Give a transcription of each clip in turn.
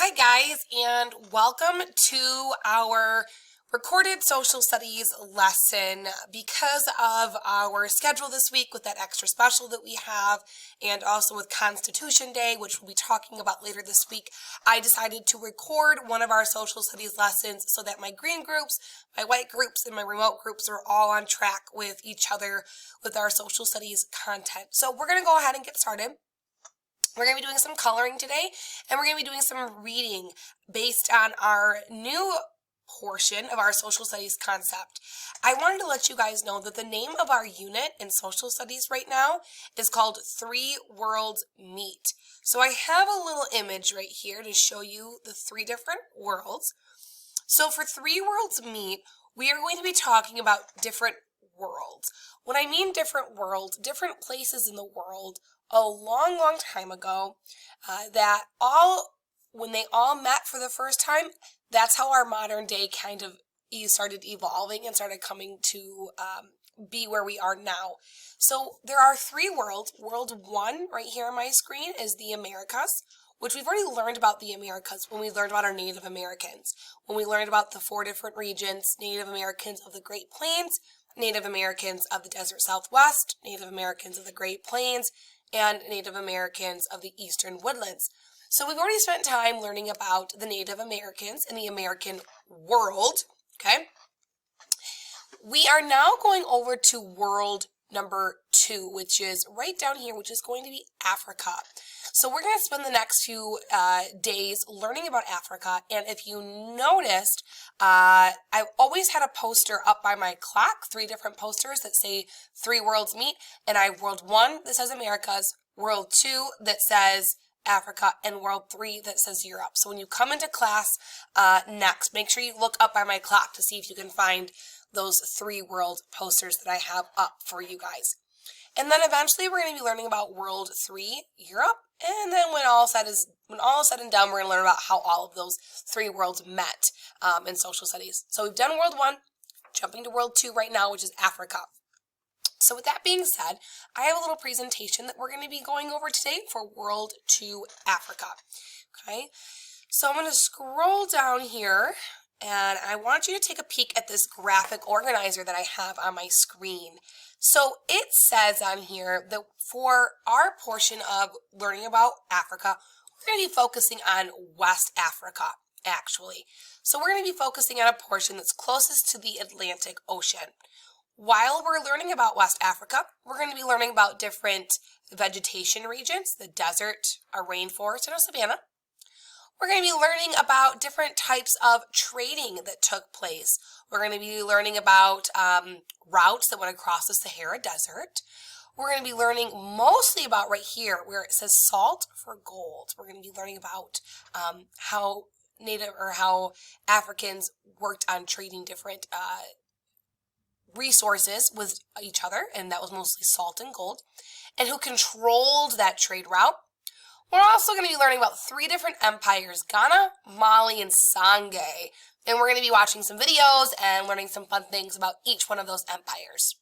Hi guys, and welcome to our recorded social studies lesson. Because of our schedule this week with that extra special that we have, and also with Constitution Day, which we'll be talking about later this week, I decided to record one of our social studies lessons so that my green groups, my white groups, and my remote groups are all on track with each other with our social studies content. So we're going to go ahead and get started. We're going to be doing some coloring today, and we're going to be doing some reading based on our new portion of our social studies concept. I wanted to let you guys know that the name of our unit in social studies right now is called Three Worlds Meet. So I have a little image right here to show you the three different worlds. So for Three Worlds Meet, we are going to be talking about different worlds. When I mean different worlds, different places in the world a long time ago that when they all met for the first time, that's how our modern day kind of started evolving and started coming to be where we are now. So there are three worlds. World one right here on my screen is the Americas, which we've already learned about the Americas when we learned about our Native Americans. When we learned about the four different regions: Native Americans of the Great Plains, Native Americans of the Desert Southwest, Native Americans of the Great Plains, and Native Americans of the Eastern Woodlands. So we've already spent time learning about the Native Americans in the American world, okay? We are now going over to world number 2, which is right down here, which is going to be Africa. So we're going to spend the next few days learning about Africa, and if you noticed, I've always had a poster up by my clock, 3 different posters that say Three Worlds Meet, and I have World 1 that says Americas, World 2 that says Africa, and World 3 that says Europe. So when you come into class next, make sure you look up by my clock to see if you can find those 3 world posters that I have up for you guys. And then eventually we're going to be learning about World 3, Europe, and then when all is said and done, we're going to learn about how all of those 3 worlds met in social studies. So we've done World 1, jumping to World 2 right now, which is Africa. So with that being said, I have a little presentation that we're going to be going over today for World 2 Africa. Okay, so I'm going to scroll down here, and I want you to take a peek at this graphic organizer that I have on my screen. So it says on here that for our portion of learning about Africa, we're going to be focusing on West Africa, actually. So we're going to be focusing on a portion that's closest to the Atlantic Ocean. While we're learning about West Africa, we're going to be learning about different vegetation regions: the desert, a rainforest, and a savanna. We're going to be learning about different types of trading that took place. We're going to be learning about routes that went across the Sahara Desert. We're going to be learning mostly about right here where it says salt for gold. We're going to be learning about how Africans worked on trading different resources with each other, and that was mostly salt and gold, and who controlled that trade route. We're also going to be learning about 3 different empires: Ghana, Mali, and Sangay. And we're going to be watching some videos and learning some fun things about each one of those empires.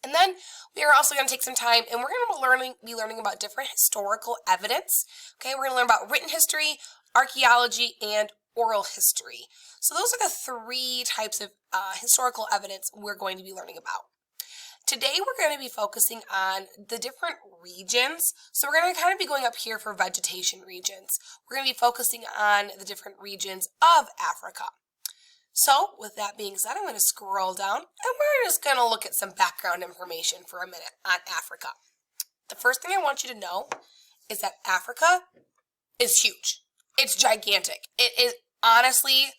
And then we are also going to take some time, and we're going to be learning about different historical evidence. Okay, we're going to learn about written history, archaeology, and oral history. So those are the 3 types of historical evidence we're going to be learning about. Today we're going to be focusing on the different regions. So we're going to kind of be going up here for vegetation regions. We're going to be focusing on the different regions of Africa. So with that being said, I'm going to scroll down, and we're just going to look at some background information for a minute on Africa. The first thing I want you to know is that Africa is huge. It's gigantic. It is honestly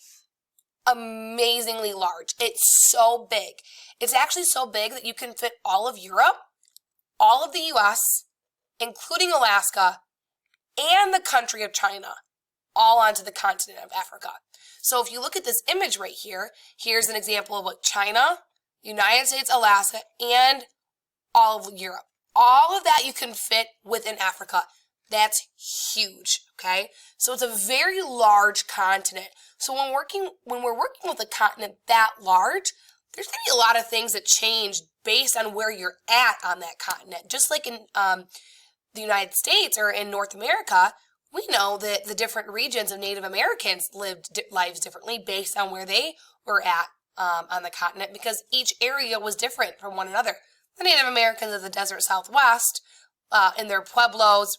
amazingly large. It's so big. It's actually so big that you can fit all of Europe, all of the US, including Alaska, and the country of China, all onto the continent of Africa. So if you look at this image right here, here's an example of what China, United States, Alaska, and all of Europe. All of that you can fit within Africa. That's huge, okay? So it's a very large continent. So when we're working with a continent that large, there's going to be a lot of things that change based on where you're at on that continent. Just like in the United States or in North America, we know that the different regions of Native Americans lived lives differently based on where they were at on the continent, because each area was different from one another. The Native Americans of the desert Southwest, in their pueblos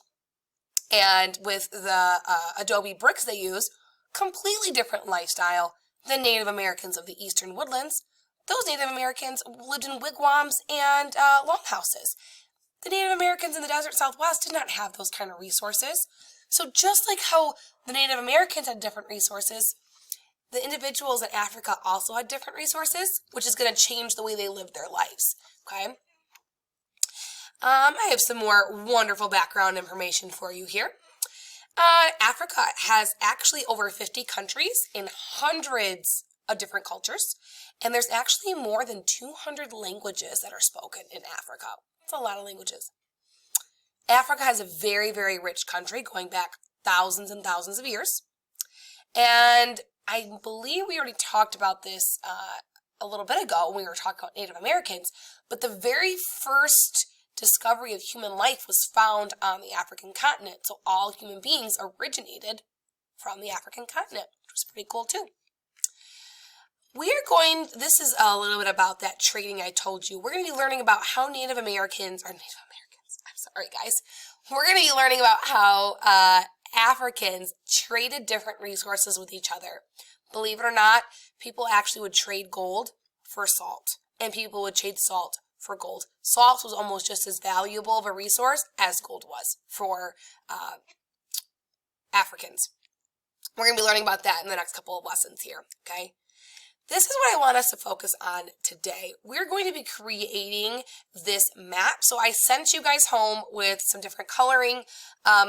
and with the adobe bricks they use, completely different lifestyle than Native Americans of the eastern woodlands. Those Native Americans lived in wigwams and longhouses. The Native Americans in the desert Southwest did not have those kind of resources. So just like how the Native Americans had different resources, the individuals in Africa also had different resources, which is going to change the way they live their lives. Okay? I have some more wonderful background information for you here. Africa has actually over 50 countries and hundreds of different cultures, and there's actually more than 200 languages that are spoken in Africa. It's a lot of languages. Africa has a very, very rich country going back thousands and thousands of years, and I believe we already talked about this a little bit ago when we were talking about Native Americans, but the very first discovery of human life was found on the African continent. So all human beings originated from the African continent, which was pretty cool too. This is a little bit about that trading I told you. We're going to be learning about how I'm sorry guys. We're going to be learning about how Africans traded different resources with each other. Believe it or not, people actually would trade gold for salt, and people would trade salt for gold. Salt was almost just as valuable of a resource as gold was for Africans. We're going to be learning about that in the next couple of lessons here, okay? This is what I want us to focus on today. We're going to be creating this map. So I sent you guys home with some different coloring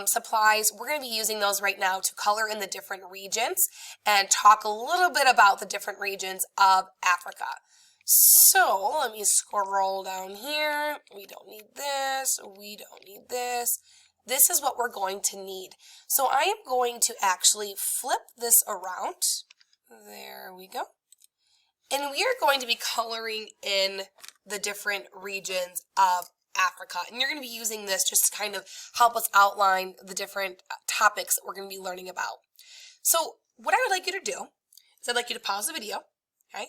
supplies. We're going to be using those right now to color in the different regions and talk a little bit about the different regions of Africa. So let me scroll down here. We don't need this. We don't need this. This is what we're going to need. So I am going to actually flip this around. There we go. And we are going to be coloring in the different regions of Africa. And you're going to be using this just to kind of help us outline the different topics that we're going to be learning about. So what I would like you to do is I'd like you to pause the video, okay?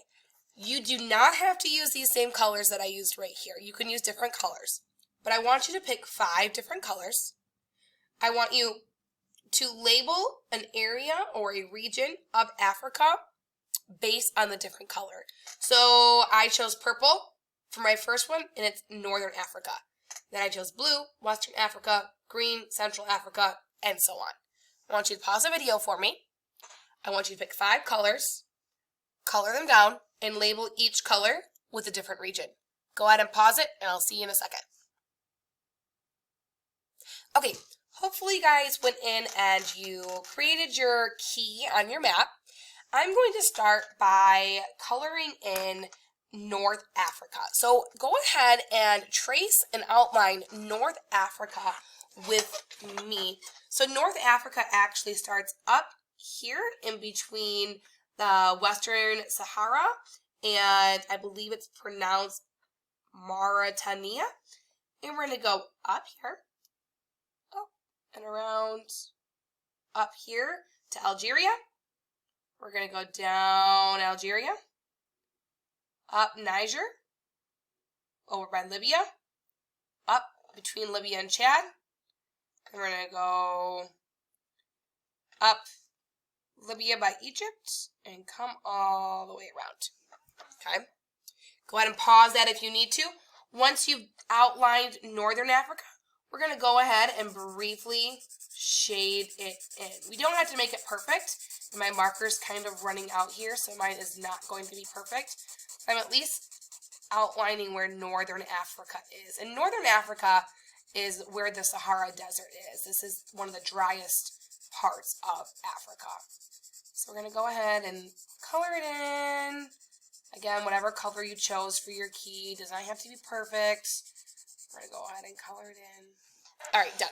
You do not have to use these same colors that I used right here. You can use different colors. But I want you to pick 5 different colors. I want you to label an area or a region of Africa based on the different color. So I chose purple for my first one, and it's Northern Africa. Then I chose blue, Western Africa, green, Central Africa, and so on. I want you to pause the video for me. I want you to pick 5 colors, color them down, and label each color with a different region. Go ahead and pause it, and I'll see you in a second. Okay, hopefully you guys went in and you created your key on your map. I'm going to start by coloring in North Africa. So go ahead and trace and outline North Africa with me. So North Africa actually starts up here in between the Western Sahara, and I believe it's pronounced Mauritania. And we're going to go up here, and around up here to Algeria. We're going to go down Algeria, up Niger, over by Libya, up between Libya and Chad. And we're going to go up Libya by Egypt and come all the way around. Okay? Go ahead and pause that if you need to. Once you've outlined Northern Africa, we're going to go ahead and briefly shade it in. We don't have to make it perfect. My marker's kind of running out here, so mine is not going to be perfect. I'm at least outlining where Northern Africa is. And Northern Africa is where the Sahara Desert is. This is one of the driest parts of Africa. So we're going to go ahead and color it in. Again, whatever color you chose for your key does not have to be perfect. We're going to go ahead and color it in. All right, done.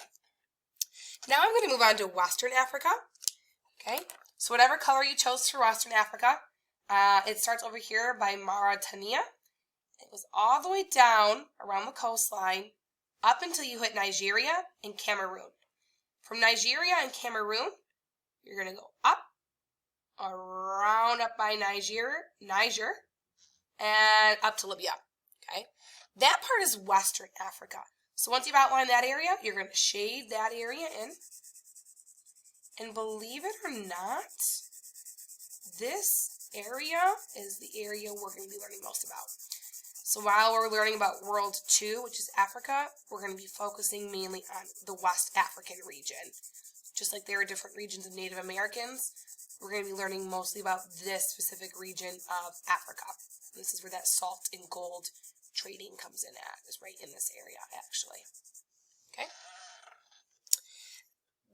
Now I'm going to move on to Western Africa. Okay, so whatever color you chose for Western Africa, it starts over here by Mauritania. It goes all the way down around the coastline up until you hit Nigeria and Cameroon. From Nigeria and Cameroon, you're going to go up, around up by Niger, and up to Libya. Okay, that part is Western Africa. So once you've outlined that area, you're going to shade that area in. And believe it or not, this area is the area we're going to be learning most about. So while we're learning about World 2, which is Africa, we're going to be focusing mainly on the West African region. Just like there are different regions of Native Americans, we're going to be learning mostly about this specific region of Africa. This is where that salt and gold trading comes in at, is right in this area, actually. Okay.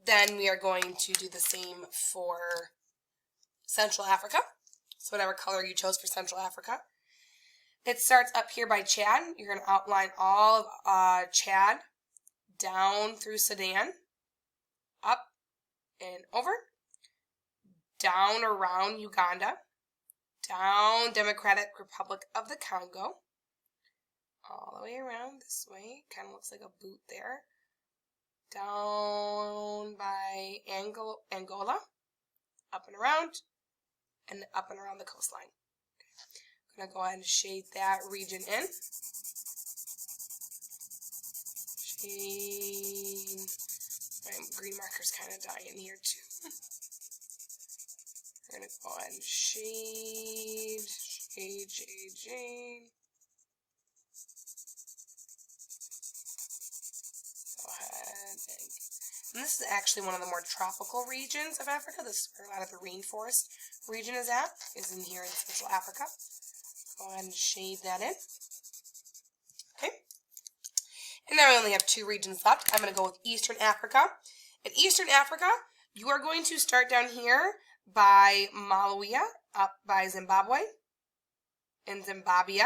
Then we are going to do the same for Central Africa. So whatever color you chose for Central Africa. It starts up here by Chad. You're going to outline all of Chad down through Sudan, up and over, down around Uganda, down Democratic Republic of the Congo, all the way around this way. Kind of looks like a boot there. Down by Angola, up and around the coastline. I'm going to go ahead and shade that region in. Shade. My green marker's kind of dying here too. We're going to go ahead and shade. Go ahead and this is actually one of the more tropical regions of Africa. This is where a lot of the rainforest region is in here in Central Africa. Go ahead and shade that in. Okay. And now I only have 2 regions left. I'm going to go with Eastern Africa. In Eastern Africa, you are going to start down here by Malawi, up by Zimbabwe, and Zimbabwe.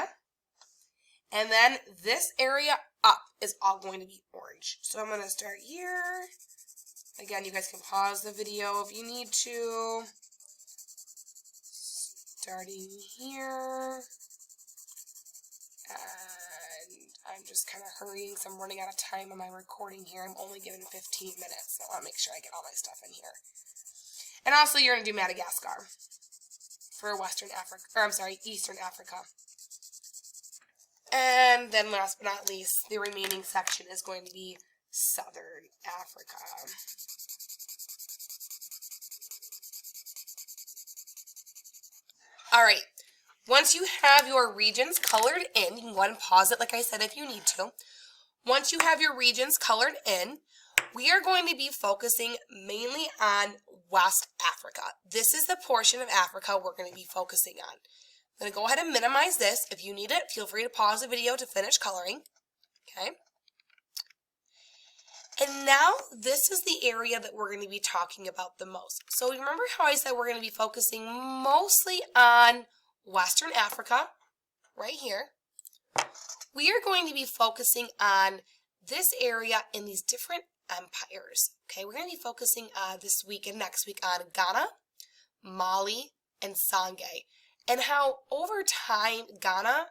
And then this area up is all going to be orange. So I'm going to start here. Again, you guys can pause the video if you need to. Starting here. And I'm just kind of hurrying because I'm running out of time on my recording here. I'm only given 15 minutes. So I want to make sure I get all my stuff in here. And also you're going to do Madagascar for Western Africa, or I'm sorry, Eastern Africa. And then last but not least, the remaining section is going to be Southern Africa. All right. Once you have your regions colored in, you can go ahead and pause it like I said if you need to. Once you have your regions colored in, we are going to be focusing mainly on West Africa. This is the portion of Africa we're going to be focusing on. I'm going to go ahead and minimize this. If you need it, feel free to pause the video to finish coloring. Okay. And now this is the area that we're going to be talking about the most. So remember how I said we're going to be focusing mostly on Western Africa, right here. We are going to be focusing on this area in these different empires. Okay, we're going to be focusing this week and next week on Ghana, Mali, and Sangay. And how over time Ghana,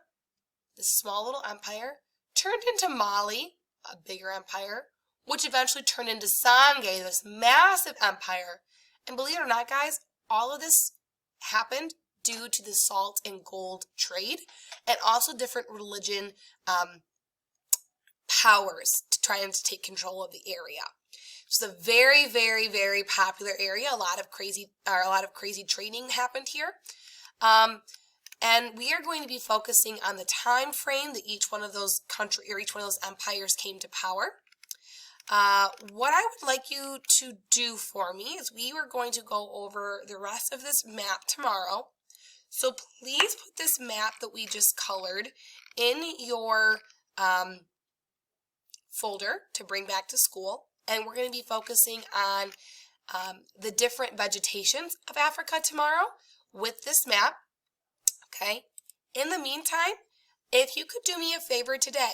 this small little empire, turned into Mali, a bigger empire, which eventually turned into Sangay, this massive empire. And believe it or not, guys, all of this happened due to the salt and gold trade and also different religion powers trying to take control of the area. It's a very, very, very popular area. A lot of crazy trading happened here. And we are going to be focusing on the time frame that each one of those empires came to power. What I would like you to do for me is we are going to go over the rest of this map tomorrow. So please put this map that we just colored in your folder to bring back to school. And we're going to be focusing on the different vegetations of Africa tomorrow with this map. Okay. In the meantime, if you could do me a favor today,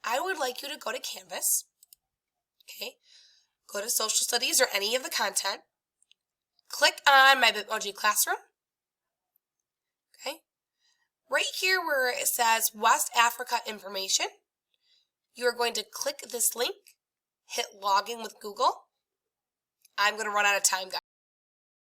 I would like you to go to Canvas. Okay. Go to Social Studies or any of the content. Click on my Bitmoji Classroom. Okay. Right here where it says West Africa Information, you are going to click this link, hit Login with Google, I'm going to run out of time, guys.